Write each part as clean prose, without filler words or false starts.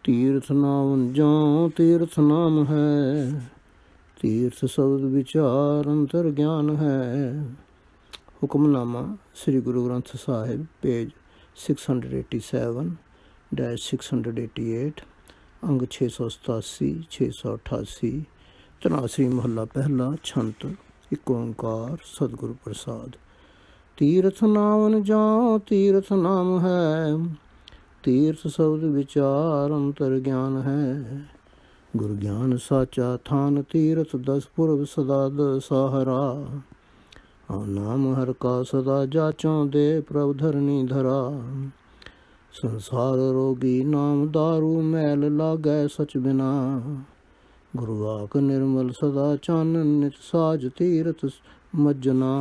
ਤੀਰਥ ਨਾਮ ਜਾਂ ਤੀਰਥ ਨਾਮ ਹੈ, ਤੀਰਥ ਸ਼ਬਦ ਵਿਚਾਰ ਅੰਤਰ ਗਿਆਨ ਹੈ। ਹੁਕਮਨਾਮਾ ਸ੍ਰੀ ਗੁਰੂ ਗ੍ਰੰਥ ਸਾਹਿਬ, ਪੇਜ 687-688, ਅੰਗ 687 688। ਧਨਾਸਰੀ ਮਹੱਲਾ ਪਹਿਲਾ। ਛੰਤ ਇੱਕ ਓਂਕਾਰ ਸਤਿਗੁਰ ਪ੍ਰਸਾਦ। ਤੀਰਥ ਨਾਮ ਜਾਂ ਤੀਰਥ ਨਾਮ ਹੈ, ਤੀਰਥ ਸ਼ਬਦ ਵਿਚਾਰ ਅੰਤਰ ਗਿਆਨ ਹੈ। ਗੁਰ ਗਿਆਨ ਸਾਚਾ ਥਾਨ ਤੀਰਥ ਦਸ ਪੁਰਬ ਸਦਾ ਦਸਾਹਰਾ। ਨਾਮ ਹਰ ਕਾ ਸਦਾ ਜਾਚੋਂ ਦੇ ਪ੍ਰਭ ਧਰਨੀ ਧਰਾ। ਸੰਸਾਰ ਰੋਗੀ ਨਾਮ ਦਾਰੂ ਮੈਲ ਲਾਗੈ ਸਚ ਬਿਨਾ। ਗੁਰੂ ਵਾਕ ਨਿਰਮਲ ਸਦਾ ਚਾਨਨ ਨਿਤ ਸਾਜ ਤੀਰਥ ਮੱਜਨਾ।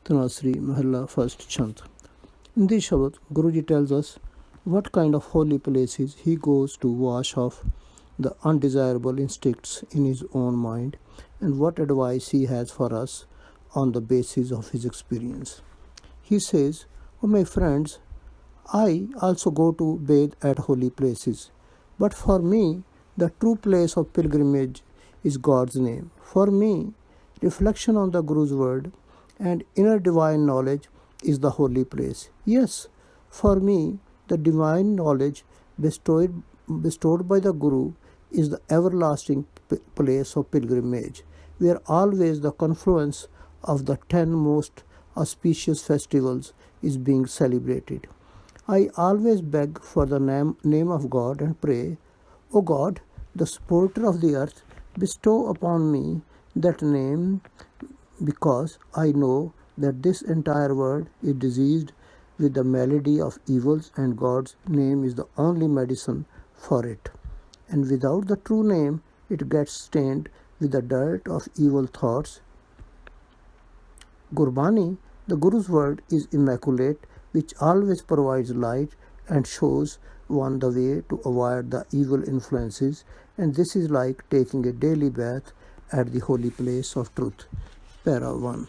Tanasri Mahalla first chant. In this Shabad, Guruji tells us what kind of holy places he goes to wash off the undesirable instincts in his own mind, and what advice he has for us on the basis of his experience. He says, "Oh my friends, I also go to bathe at holy places, but for me the true place of pilgrimage is God's name. For me, reflection on the Guru's word and inner divine knowledge is the holy place. Yes, for me, the divine knowledge bestowed by the Guru is the everlasting place of pilgrimage, where always the confluence of the 10 most auspicious festivals is being celebrated. I always beg for the name of God and pray, O God, the supporter of the earth, bestow upon me that name, because I know that this entire world is diseased with the malady of evils, and God's name is the only medicine for it. And without the true name, it gets stained with the dirt of evil thoughts. Gurbani, the Guru's word, is immaculate, which always provides light and shows one the way to avoid the evil influences, and this is like taking a daily bath at the holy place of truth. Para 1.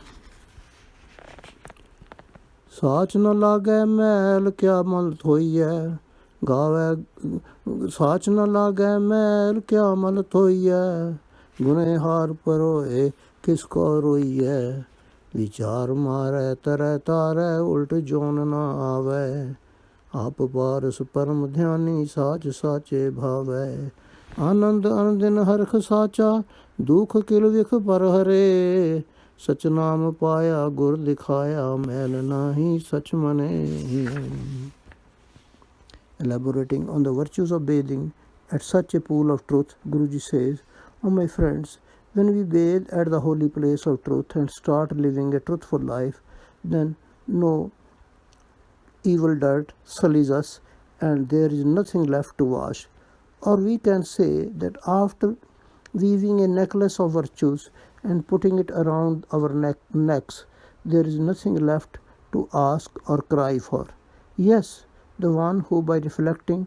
ਸਾਚ ਨ ਲਾਗੈ ਮੈਲ ਕਿਆ ਮਲ ਥੋਈਐ, ਗਾਵੈ ਸਾਚ ਨ ਲਾਗੈ ਮੈਲ ਕਿਆ ਮਲ ਥੋਈਐ। ਗੁਨੇ ਹਾਰ ਪਰੋਏ ਕਿਸ ਕੋ ਰੋਈਐ, ਵਿਚਾਰ ਮਾਰੈ ਤਰੈ ਤਾਰੈ ਉਲਟ ਜੋਨ ਨ ਆਵੈ। ਆਪ ਪਾਰਸ ਪਰਮ ਧਿਆਨੀ ਸਾਚ ਸਾਚੇ ਭਾਵੈ। ਆਨੰਦ ਅਨੰਦਿਨ ਹਰਖ ਸਾਚਾ, ਦੁਖ ਕਿਲ ਵਿਖ ਪਰ ਹਰੇ। सच नाम पाया गुर दिखाया, मैल नाही सच मने। Elaborating on the virtues of bathing at such a pool of truth, Guruji says, "Oh my friends, when we bathe at the holy place of truth and start living a truthful life, then no evil dirt sullies us and there is nothing left to wash. Or we can say that after weaving a necklace of virtues and putting it around our necks, there is nothing left to ask or cry for. Yes, the one who by reflecting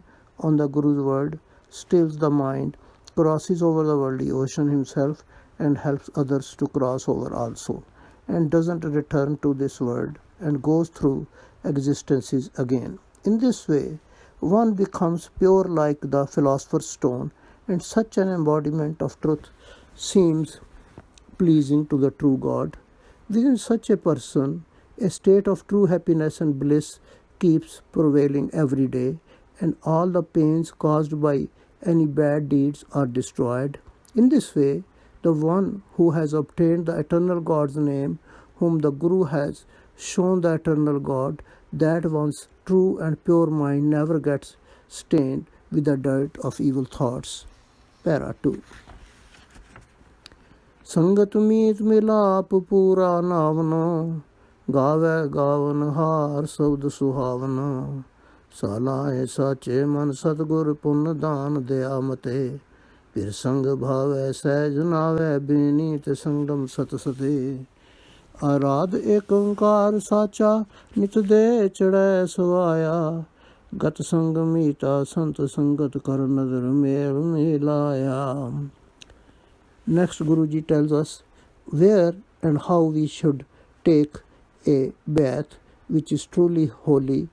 on the Guru's word stills the mind, crosses over the worldly ocean himself and helps others to cross over also, and doesn't return to this world and goes through existences again. In this way, one becomes pure like the philosopher's stone, and such an embodiment of truth seems pleasing to the true God. Within such a person, a state of true happiness and bliss keeps prevailing every day, and all the pains caused by any bad deeds are destroyed. In this way, the one who has obtained the eternal God's name, whom the Guru has shown the eternal God, that one's true and pure mind never gets stained with the dirt of evil thoughts. Para 2. ਸੰਗਤ ਮੀਤ ਮਿਲਾਪ ਪੂਰਾ ਨਾਵਨ, ਗਾਵੈ ਗਾਵਨ ਹਾਰ ਸ਼ਬਦ ਸੁਹਾਵਨ। ਸਾਲਾਏ ਸਾਚੇ ਮਨ ਸਤਿਗੁਰ ਪੁੰਨ ਦਾਨ ਦਿਆ ਮਤੇ। ਫਿਰ ਸੰਗ ਭਾਵੈ ਸਹਿਜ ਨਾਵੈ ਬੀਨੀ ਤੇ ਸੰਗਮ ਸਤ ਸਤੇ। ਆਰਾਧ ਏਕ ਓੰਕਾਰ ਸਾਚਾ, ਨਿਤ ਦੇ ਚੜੈ ਸਵਾਇਆ। ਗਤ ਸੰਗ ਮੀਤਾ ਸੰਤ ਸੰਗਤ ਕਰ ਨਦਰ ਮੇਲ ਮਿਲਾਇਆ। Next, Guruji tells us where and how we should take a bath which is truly holy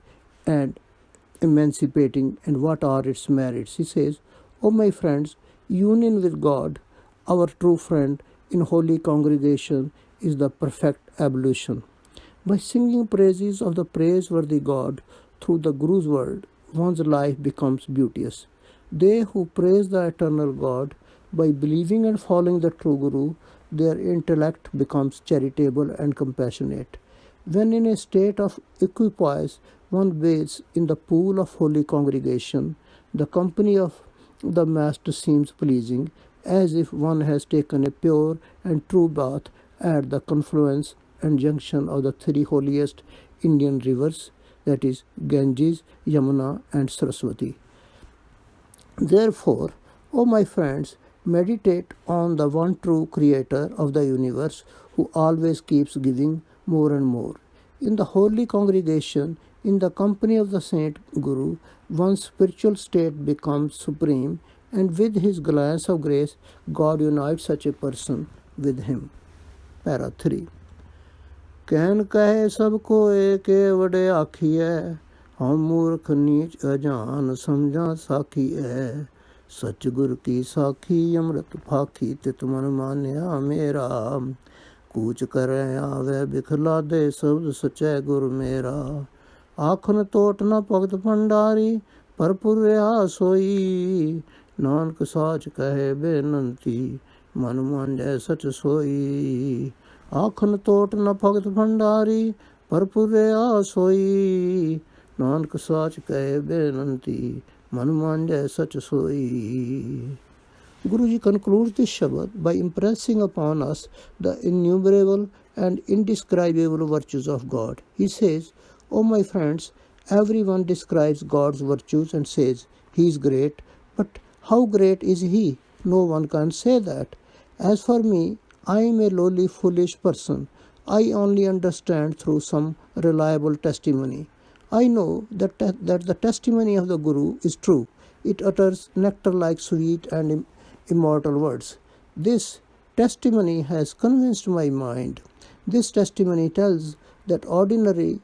and emancipating, and what are its merits? He says, O my friends, union with God, our true friend, in holy congregation is the perfect ablution. By singing praises of the praiseworthy God through the Guru's word, one's life becomes beauteous. They who praise the eternal God, by believing and following the true Guru, their intellect becomes charitable and compassionate. When in a state of equipoise, one bathes in the pool of holy congregation, the company of the Master seems pleasing, as if one has taken a pure and true bath at the confluence and junction of the three holiest Indian rivers, that is Ganges, Yamuna and Saraswati. Therefore, O my friends, meditate on the one true creator of the universe who always keeps giving more and more. In the holy congregation, in the company of the Saint Guru, one's spiritual state becomes supreme, and with his glance of grace, God unites such a person with him. Para 3. कहन कहे सबको एके वडे आखिए, हम मूर्ख नीच अजान समझा साखी है, सच गुर की साखी अमृत फाखी तित मन मान्या मेरा, कूच करे आवे बिखला दे शब्द सचै गुर मेरा, आखन तोट न भगत भंडारी भरपुर रहा सोई, नानक साच कहे बेनंती मन मांझे सच सोई, आखन तोट न भगत भंडारी भरपुर रहा सोई, नानक साच कहे बेनंती मन मांझे सच सोई. Guruji concludes this Shabad by impressing upon us the innumerable and indescribable virtues of God. He says, O my friends, everyone describes God's virtues and says, He is great, but how great is He? No one can say that. As for me, I am a lowly, foolish person. I only understand through some reliable testimony. I know that the testimony of the Guru is true. It utters nectar-like sweet and immortal words. This testimony has convinced my mind. This testimony tells that ordinarily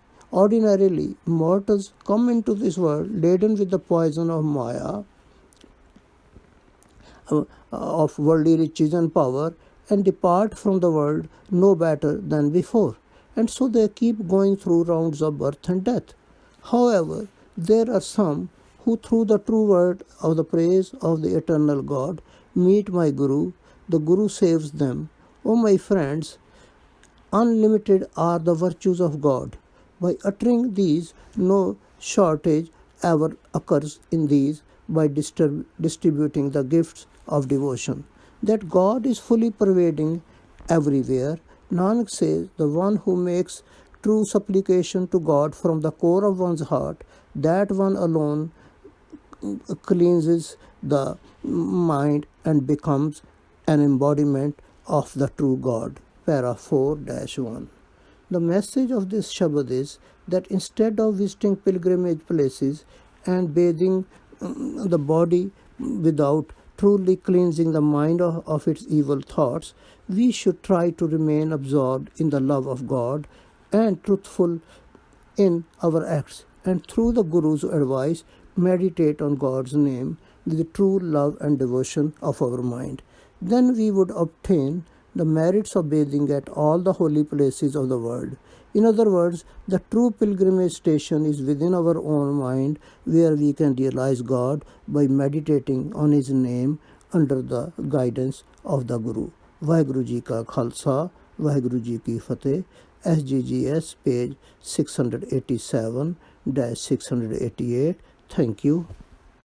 mortals come into this world laden with the poison of Maya, of worldly riches and power, and depart from the world no better than before. And so they keep going through rounds of birth and death. However, there are some who through the true word of the praise of the eternal God meet my Guru. The Guru saves them. O my friends, unlimited are the virtues of God. By uttering these, no shortage ever occurs in these by distributing the gifts of devotion. That God is fully pervading everywhere. Nanak says, the one who makes true supplication to God from the core of one's heart, that one alone cleanses the mind and becomes an embodiment of the true God. Para 4-1. The message of this Shabad is that instead of visiting pilgrimage places and bathing the body without truly cleansing the mind of its evil thoughts, we should try to remain absorbed in the love of God and truthful in our acts, and through the Guru's advice, meditate on God's name with true love and devotion of our mind. Then we would obtain the merits of bathing at all the holy places of the world. In other words, the true pilgrimage station is within our own mind, where we can realize God by meditating on His name under the guidance of the Guru. Vaheguru Ji Ka Khalsa, Vaheguru Ji Ki Fateh. SGGS page 687-688. Thank you.